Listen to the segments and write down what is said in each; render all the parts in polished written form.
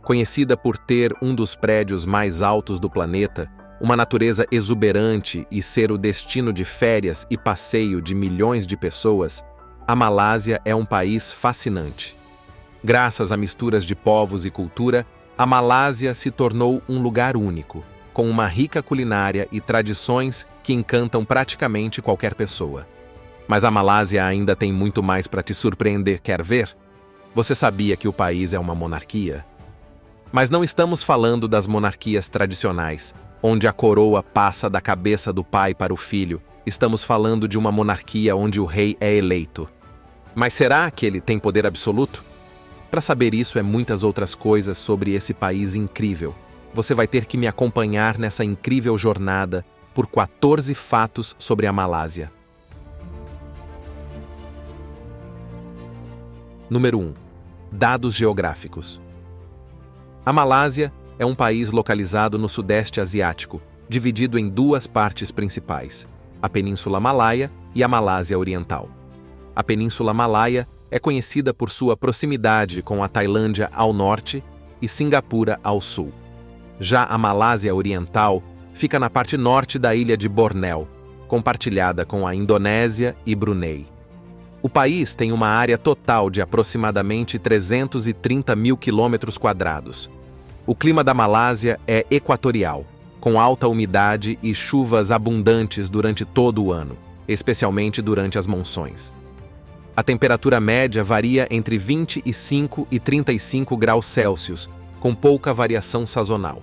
Conhecida por ter um dos prédios mais altos do planeta, uma natureza exuberante e ser o destino de férias e passeio de milhões de pessoas, a Malásia é um país fascinante. Graças a misturas de povos e cultura, a Malásia se tornou um lugar único, com uma rica culinária e tradições que encantam praticamente qualquer pessoa. Mas a Malásia ainda tem muito mais para te surpreender, quer ver? Você sabia que o país é uma monarquia? Mas não estamos falando das monarquias tradicionais, onde a coroa passa da cabeça do pai para o filho. Estamos falando de uma monarquia onde o rei é eleito. Mas será que ele tem poder absoluto? Para saber isso e muitas outras coisas sobre esse país incrível, você vai ter que me acompanhar nessa incrível jornada por 14 fatos sobre a Malásia. Número 1. Dados geográficos. A Malásia é um país localizado no Sudeste Asiático, dividido em duas partes principais, a Península Malaia e a Malásia Oriental. A Península Malaia é conhecida por sua proximidade com a Tailândia ao norte e Singapura ao sul. Já a Malásia Oriental fica na parte norte da ilha de Bornéu, compartilhada com a Indonésia e Brunei. O país tem uma área total de aproximadamente 330 mil quilômetros quadrados. O clima da Malásia é equatorial, com alta umidade e chuvas abundantes durante todo o ano, especialmente durante as monções. A temperatura média varia entre 25 e 35 graus Celsius, com pouca variação sazonal.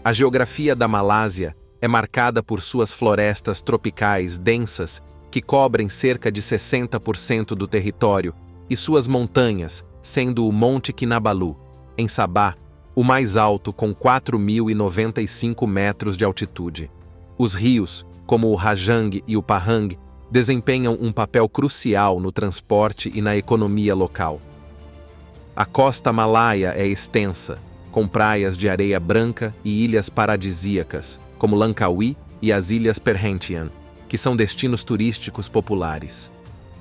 A geografia da Malásia é marcada por suas florestas tropicais densas, que cobrem cerca de 60% do território, e suas montanhas, sendo o Monte Kinabalu, em Sabah, o mais alto com 4.095 metros de altitude. Os rios, como o Rajang e o Pahang, desempenham um papel crucial no transporte e na economia local. A costa malaia é extensa, com praias de areia branca e ilhas paradisíacas, como Langkawi e as Ilhas Perhentian, que são destinos turísticos populares.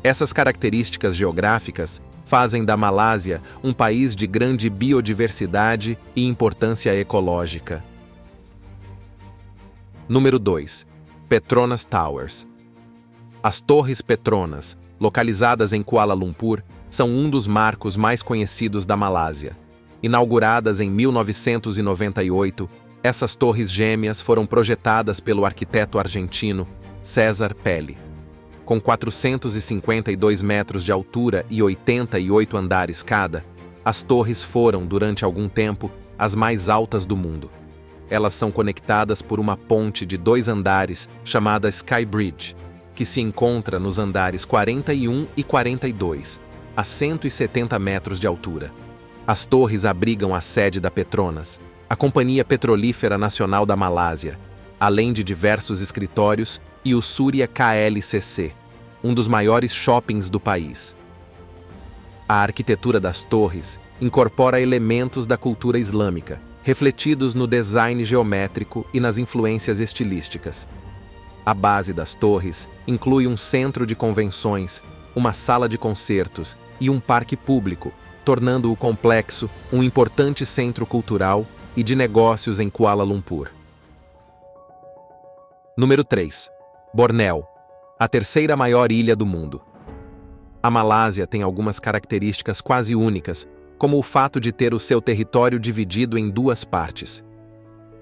Essas características geográficas fazem da Malásia um país de grande biodiversidade e importância ecológica. Número 2. Petronas Towers. As Torres Petronas, localizadas em Kuala Lumpur, são um dos marcos mais conhecidos da Malásia. Inauguradas em 1998, essas torres gêmeas foram projetadas pelo arquiteto argentino César Pelli. Com 452 metros de altura e 88 andares cada, as torres foram, durante algum tempo, as mais altas do mundo. Elas são conectadas por uma ponte de 2 andares chamada Sky Bridge, que se encontra nos andares 41 e 42, a 170 metros de altura. As torres abrigam a sede da Petronas, a Companhia Petrolífera Nacional da Malásia, além de diversos escritórios e o Surya KLCC, um dos maiores shoppings do país. A arquitetura das torres incorpora elementos da cultura islâmica, refletidos no design geométrico e nas influências estilísticas. A base das torres inclui um centro de convenções, uma sala de concertos e um parque público, tornando o complexo um importante centro cultural e de negócios em Kuala Lumpur. Número 3. Bornéu, a terceira maior ilha do mundo. A Malásia tem algumas características quase únicas, como o fato de ter o seu território dividido em duas partes.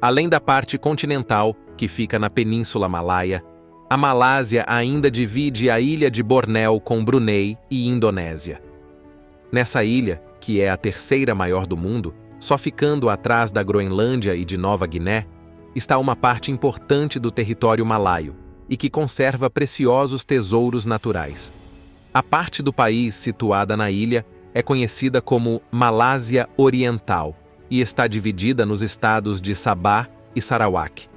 Além da parte continental, que fica na Península Malaia, a Malásia ainda divide a ilha de Bornéu com Brunei e Indonésia. Nessa ilha, que é a terceira maior do mundo, só ficando atrás da Groenlândia e de Nova Guiné, está uma parte importante do território malaio e que conserva preciosos tesouros naturais. A parte do país situada na ilha é conhecida como Malásia Oriental e está dividida nos estados de Sabah e Sarawak.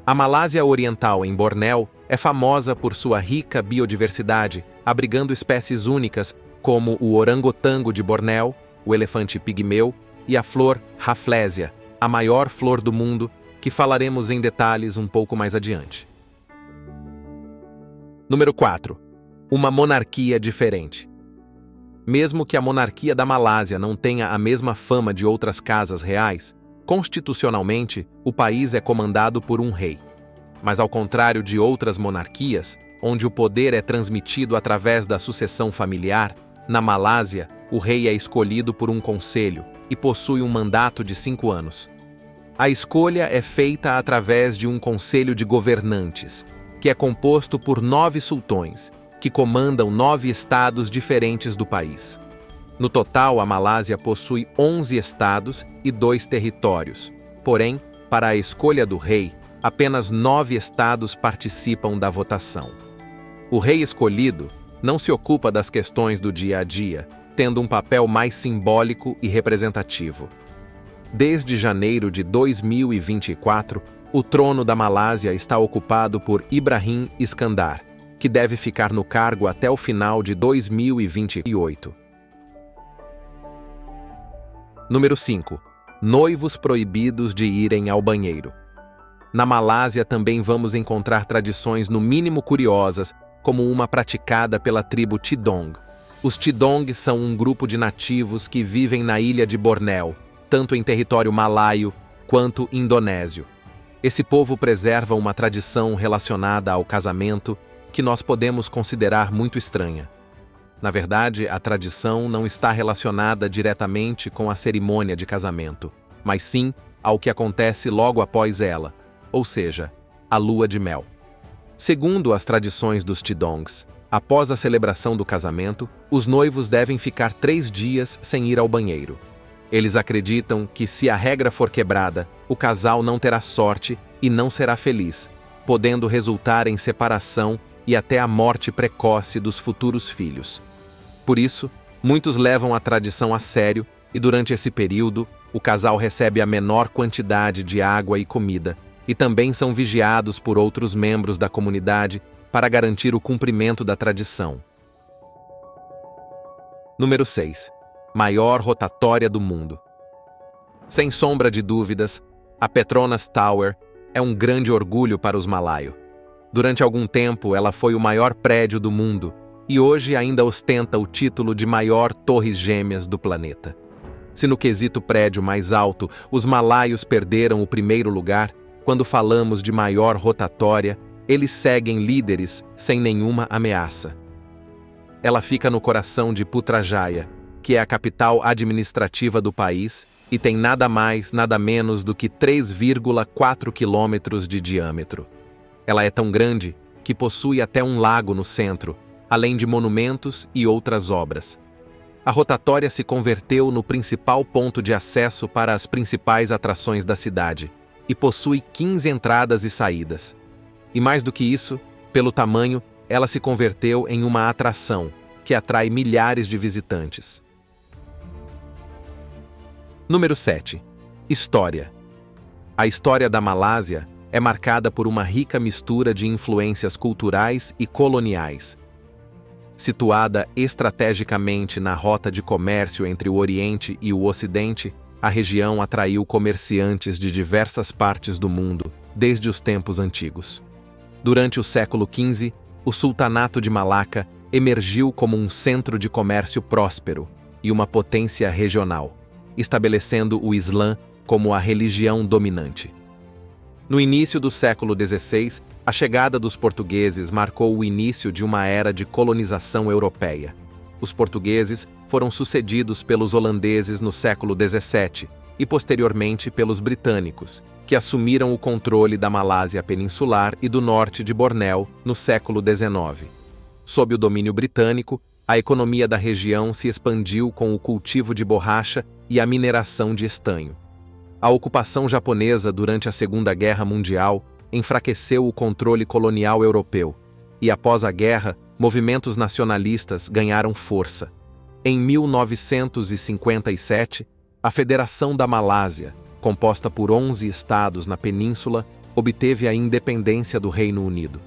A Malásia Oriental, em Bornéu, é famosa por sua rica biodiversidade, abrigando espécies únicas como o orangotango de Bornéu, o elefante pigmeu e a flor Rafflesia, a maior flor do mundo, que falaremos em detalhes um pouco mais adiante. Número 4. Uma monarquia diferente. Mesmo que a monarquia da Malásia não tenha a mesma fama de outras casas reais, constitucionalmente, o país é comandado por um rei. Mas ao contrário de outras monarquias, onde o poder é transmitido através da sucessão familiar, na Malásia, o rei é escolhido por um conselho e possui um mandato de 5 anos. A escolha é feita através de um conselho de governantes, que é composto por 9 sultões, que comandam 9 estados diferentes do país. No total, a Malásia possui 11 estados e 2 territórios. Porém, para a escolha do rei, apenas 9 estados participam da votação. O rei escolhido não se ocupa das questões do dia a dia, tendo um papel mais simbólico e representativo. Desde janeiro de 2024, o trono da Malásia está ocupado por Ibrahim Iskandar, que deve ficar no cargo até o final de 2028. Número 5. Noivos proibidos de irem ao banheiro. Na Malásia também vamos encontrar tradições no mínimo curiosas, como uma praticada pela tribo Tidong. Os Tidong são um grupo de nativos que vivem na ilha de Bornéu, tanto em território malaio quanto indonésio. Esse povo preserva uma tradição relacionada ao casamento que nós podemos considerar muito estranha. Na verdade, a tradição não está relacionada diretamente com a cerimônia de casamento, mas sim ao que acontece logo após ela, ou seja, a lua de mel. Segundo as tradições dos Tidongs, após a celebração do casamento, os noivos devem ficar 3 dias sem ir ao banheiro. Eles acreditam que, se a regra for quebrada, o casal não terá sorte e não será feliz, podendo resultar em separação e até a morte precoce dos futuros filhos. Por isso, muitos levam a tradição a sério e, durante esse período, o casal recebe a menor quantidade de água e comida, e também são vigiados por outros membros da comunidade para garantir o cumprimento da tradição. Número 6. Maior rotatória do mundo. Sem sombra de dúvidas, a Petronas Tower é um grande orgulho para os malaios. Durante algum tempo, ela foi o maior prédio do mundo e hoje ainda ostenta o título de maior torres gêmeas do planeta. Se no quesito prédio mais alto, os malaios perderam o primeiro lugar, quando falamos de maior rotatória, eles seguem líderes sem nenhuma ameaça. Ela fica no coração de Putrajaya, que é a capital administrativa do país e tem nada mais, nada menos do que 3,4 quilômetros de diâmetro. Ela é tão grande que possui até um lago no centro, além de monumentos e outras obras. A rotatória se converteu no principal ponto de acesso para as principais atrações da cidade e possui 15 entradas e saídas. E mais do que isso, pelo tamanho, ela se converteu em uma atração que atrai milhares de visitantes. Número 7. História. A história da Malásia é marcada por uma rica mistura de influências culturais e coloniais. Situada estrategicamente na rota de comércio entre o Oriente e o Ocidente, a região atraiu comerciantes de diversas partes do mundo, desde os tempos antigos. Durante o século XV, o Sultanato de Malaca emergiu como um centro de comércio próspero e uma potência regional, estabelecendo o Islã como a religião dominante. No início do século XVI, a chegada dos portugueses marcou o início de uma era de colonização europeia. Os portugueses foram sucedidos pelos holandeses no século XVII e posteriormente pelos britânicos, que assumiram o controle da Malásia Peninsular e do norte de Bornéu no século XIX. Sob o domínio britânico, a economia da região se expandiu com o cultivo de borracha e a mineração de estanho. A ocupação japonesa durante a Segunda Guerra Mundial enfraqueceu o controle colonial europeu, e após a guerra, movimentos nacionalistas ganharam força. Em 1957, a Federação da Malásia, composta por 11 estados na península, obteve a independência do Reino Unido.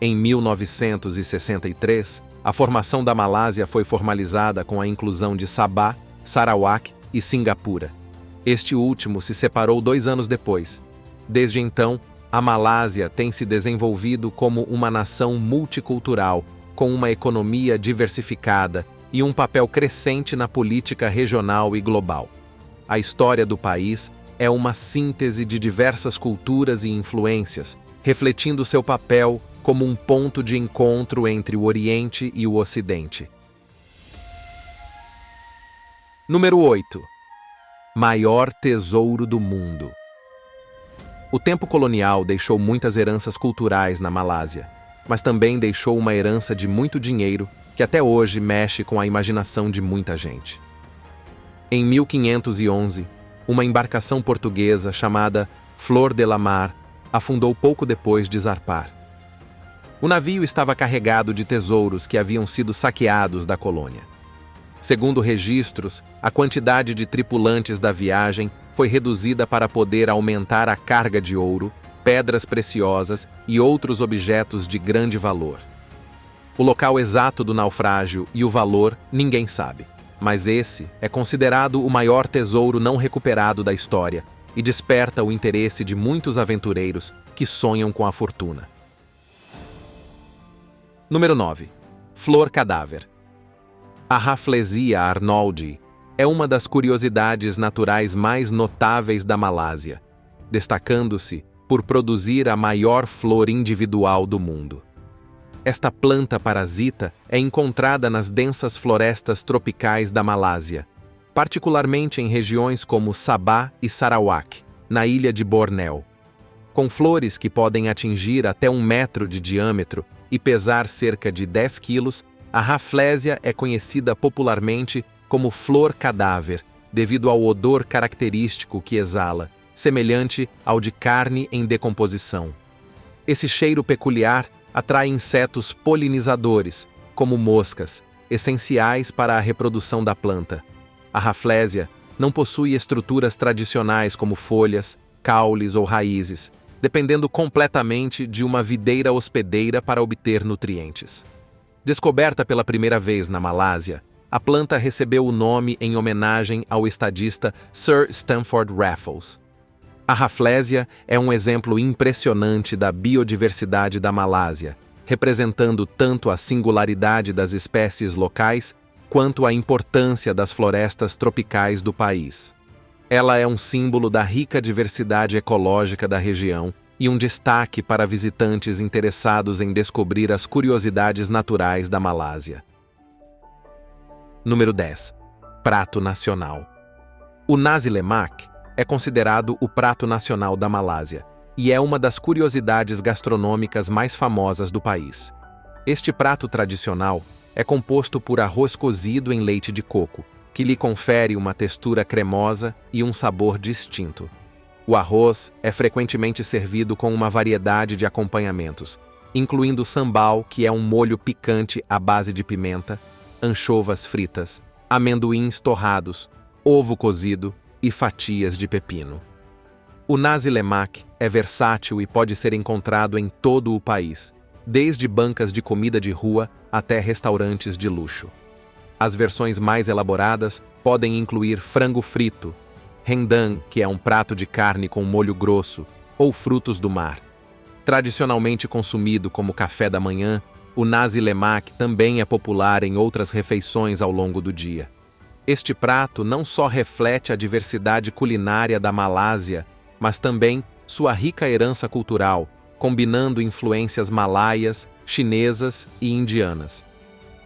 Em 1963, a formação da Malásia foi formalizada com a inclusão de Sabah, Sarawak e Cingapura. Este último se separou 2 anos depois. Desde então, a Malásia tem se desenvolvido como uma nação multicultural, com uma economia diversificada e um papel crescente na política regional e global. A história do país é uma síntese de diversas culturas e influências, refletindo seu papel como um ponto de encontro entre o Oriente e o Ocidente. Número 8. Maior tesouro do mundo. O tempo colonial deixou muitas heranças culturais na Malásia, mas também deixou uma herança de muito dinheiro que até hoje mexe com a imaginação de muita gente. Em 1511, uma embarcação portuguesa chamada Flor de la Mar afundou pouco depois de zarpar. O navio estava carregado de tesouros que haviam sido saqueados da colônia. Segundo registros, a quantidade de tripulantes da viagem foi reduzida para poder aumentar a carga de ouro, pedras preciosas e outros objetos de grande valor. O local exato do naufrágio e o valor ninguém sabe, mas esse é considerado o maior tesouro não recuperado da história e desperta o interesse de muitos aventureiros que sonham com a fortuna. Número 9. Flor cadáver. A Rafflesia arnoldii é uma das curiosidades naturais mais notáveis da Malásia, destacando-se por produzir a maior flor individual do mundo. Esta planta parasita é encontrada nas densas florestas tropicais da Malásia, particularmente em regiões como Sabah e Sarawak, na ilha de Bornéu. Com flores que podem atingir até 1 metro de diâmetro e pesar cerca de 10 quilos, a Rafflesia é conhecida popularmente como flor cadáver, devido ao odor característico que exala, semelhante ao de carne em decomposição. Esse cheiro peculiar atrai insetos polinizadores, como moscas, essenciais para a reprodução da planta. A Rafflesia não possui estruturas tradicionais como folhas, caules ou raízes, dependendo completamente de uma videira hospedeira para obter nutrientes. Descoberta pela primeira vez na Malásia, a planta recebeu o nome em homenagem ao estadista Sir Stamford Raffles. A Rafflesia é um exemplo impressionante da biodiversidade da Malásia, representando tanto a singularidade das espécies locais quanto a importância das florestas tropicais do país. Ela é um símbolo da rica diversidade ecológica da região e um destaque para visitantes interessados em descobrir as curiosidades naturais da Malásia. Número 10. Prato nacional. O nasi lemak é considerado o prato nacional da Malásia e é uma das curiosidades gastronômicas mais famosas do país. Este prato tradicional é composto por arroz cozido em leite de coco, que lhe confere uma textura cremosa e um sabor distinto. O arroz é frequentemente servido com uma variedade de acompanhamentos, incluindo sambal, que é um molho picante à base de pimenta, anchovas fritas, amendoins torrados, ovo cozido e fatias de pepino. O nasi lemak é versátil e pode ser encontrado em todo o país, desde bancas de comida de rua até restaurantes de luxo. As versões mais elaboradas podem incluir frango frito, rendang, que é um prato de carne com molho grosso, ou frutos do mar. Tradicionalmente consumido como café da manhã, o nasi lemak também é popular em outras refeições ao longo do dia. Este prato não só reflete a diversidade culinária da Malásia, mas também sua rica herança cultural, combinando influências malaias, chinesas e indianas.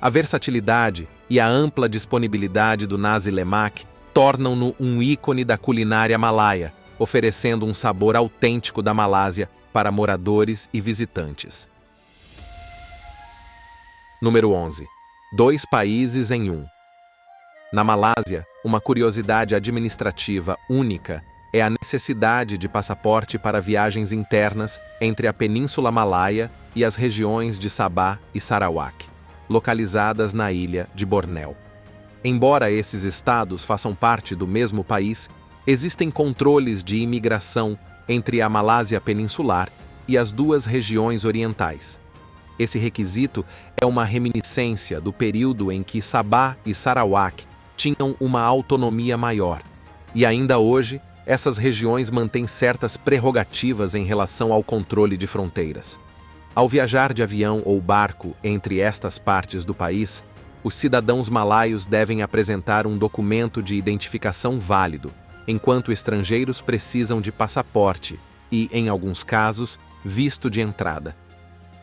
A versatilidade e a ampla disponibilidade do nasi lemak tornam-no um ícone da culinária malaia, oferecendo um sabor autêntico da Malásia para moradores e visitantes. Número 11. 2 países em um. Na Malásia, uma curiosidade administrativa única é a necessidade de passaporte para viagens internas entre a Península Malaia e as regiões de Sabah e Sarawak, localizadas na ilha de Bornéu. Embora esses estados façam parte do mesmo país, existem controles de imigração entre a Malásia peninsular e as 2 regiões orientais. Esse requisito é uma reminiscência do período em que Sabah e Sarawak tinham uma autonomia maior, e ainda hoje essas regiões mantêm certas prerrogativas em relação ao controle de fronteiras. Ao viajar de avião ou barco entre estas partes do país, os cidadãos malaios devem apresentar um documento de identificação válido, enquanto estrangeiros precisam de passaporte e, em alguns casos, visto de entrada.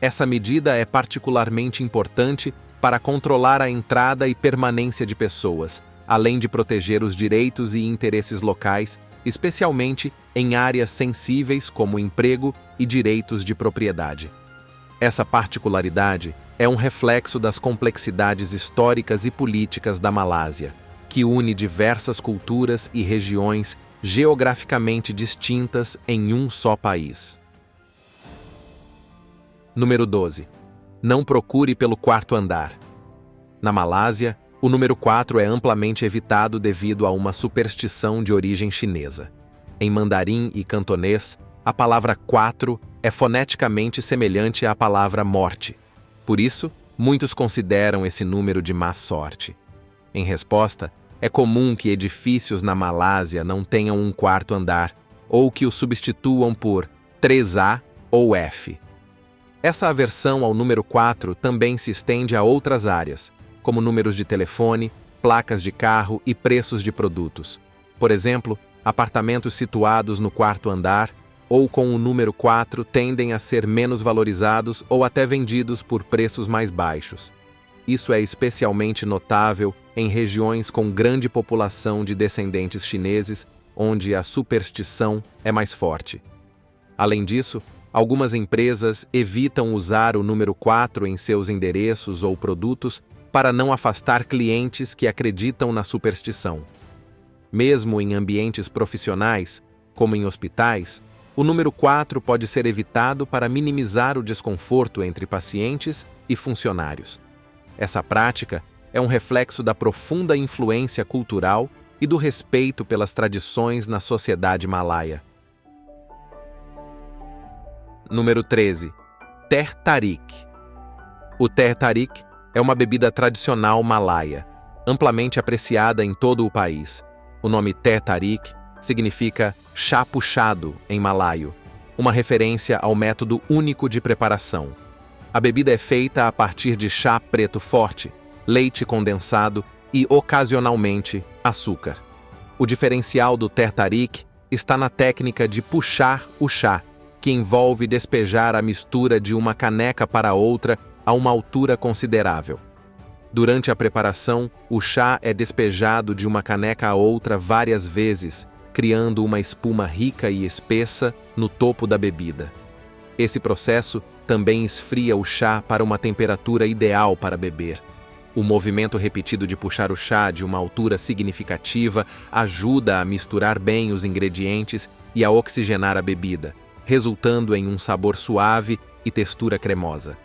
Essa medida é particularmente importante para controlar a entrada e permanência de pessoas, além de proteger os direitos e interesses locais, especialmente em áreas sensíveis como emprego e direitos de propriedade. Essa particularidade é um reflexo das complexidades históricas e políticas da Malásia, que une diversas culturas e regiões geograficamente distintas em um só país. Número 12. Não procure pelo quarto andar. Na Malásia, o número 4 é amplamente evitado devido a uma superstição de origem chinesa. Em mandarim e cantonês, a palavra 4 é foneticamente semelhante à palavra morte. Por isso, muitos consideram esse número de má sorte. Em resposta, é comum que edifícios na Malásia não tenham um quarto andar, ou que o substituam por 3A ou F. Essa aversão ao número 4 também se estende a outras áreas, como números de telefone, placas de carro e preços de produtos. Por exemplo, apartamentos situados no quarto andar ou com o número 4 tendem a ser menos valorizados ou até vendidos por preços mais baixos. Isso é especialmente notável em regiões com grande população de descendentes chineses, onde a superstição é mais forte. Além disso, algumas empresas evitam usar o número 4 em seus endereços ou produtos para não afastar clientes que acreditam na superstição. Mesmo em ambientes profissionais, como em hospitais, o número 4 pode ser evitado para minimizar o desconforto entre pacientes e funcionários. Essa prática é um reflexo da profunda influência cultural e do respeito pelas tradições na sociedade malaia. Número 13. Teh Tarik. O Teh Tarik é uma bebida tradicional malaia, amplamente apreciada em todo o país. O nome Teh Tarik significa chá puxado em malaio, uma referência ao método único de preparação. A bebida é feita a partir de chá preto forte, leite condensado e, ocasionalmente, açúcar. O diferencial do Teh Tarik está na técnica de puxar o chá, que envolve despejar a mistura de uma caneca para outra a uma altura considerável. Durante a preparação, o chá é despejado de uma caneca a outra várias vezes, criando uma espuma rica e espessa no topo da bebida. Esse processo também esfria o chá para uma temperatura ideal para beber. O movimento repetido de puxar o chá de uma altura significativa ajuda a misturar bem os ingredientes e a oxigenar a bebida, resultando em um sabor suave e textura cremosa.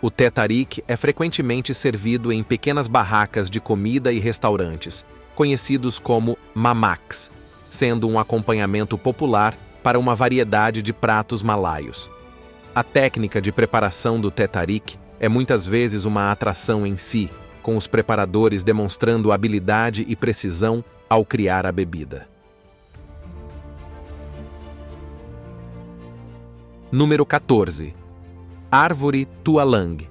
O Teh Tarik é frequentemente servido em pequenas barracas de comida e restaurantes, conhecidos como mamaks, sendo um acompanhamento popular para uma variedade de pratos malaios. A técnica de preparação do Teh Tarik é muitas vezes uma atração em si, com os preparadores demonstrando habilidade e precisão ao criar a bebida. Número 14. Árvore tualang.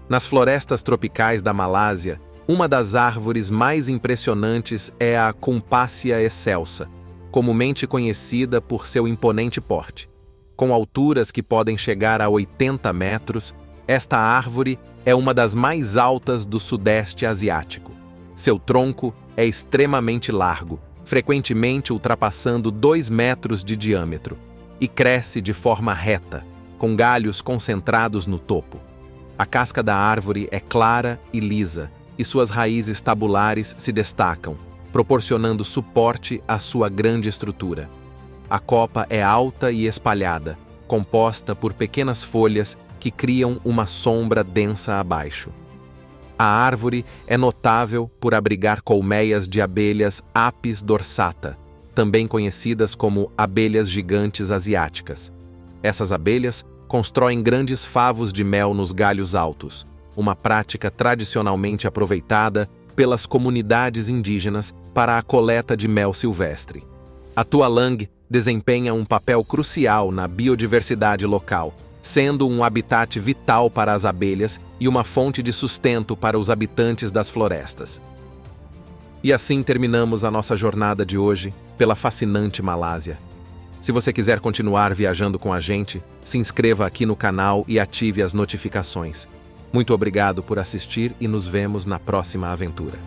Nas florestas tropicais da Malásia, uma das árvores mais impressionantes é a Cumpácea excelsa, comumente conhecida por seu imponente porte. Com alturas que podem chegar a 80 metros, esta árvore é uma das mais altas do Sudeste Asiático. Seu tronco é extremamente largo, frequentemente ultrapassando 2 metros de diâmetro, e cresce de forma reta, com galhos concentrados no topo. A casca da árvore é clara e lisa, e suas raízes tabulares se destacam, proporcionando suporte à sua grande estrutura. A copa é alta e espalhada, composta por pequenas folhas que criam uma sombra densa abaixo. A árvore é notável por abrigar colmeias de abelhas Apis dorsata, também conhecidas como abelhas gigantes asiáticas. Essas abelhas constroem grandes favos de mel nos galhos altos, uma prática tradicionalmente aproveitada pelas comunidades indígenas para a coleta de mel silvestre. A tualang desempenha um papel crucial na biodiversidade local, sendo um habitat vital para as abelhas e uma fonte de sustento para os habitantes das florestas. E assim terminamos a nossa jornada de hoje pela fascinante Malásia. Se você quiser continuar viajando com a gente, se inscreva aqui no canal e ative as notificações. Muito obrigado por assistir e nos vemos na próxima aventura.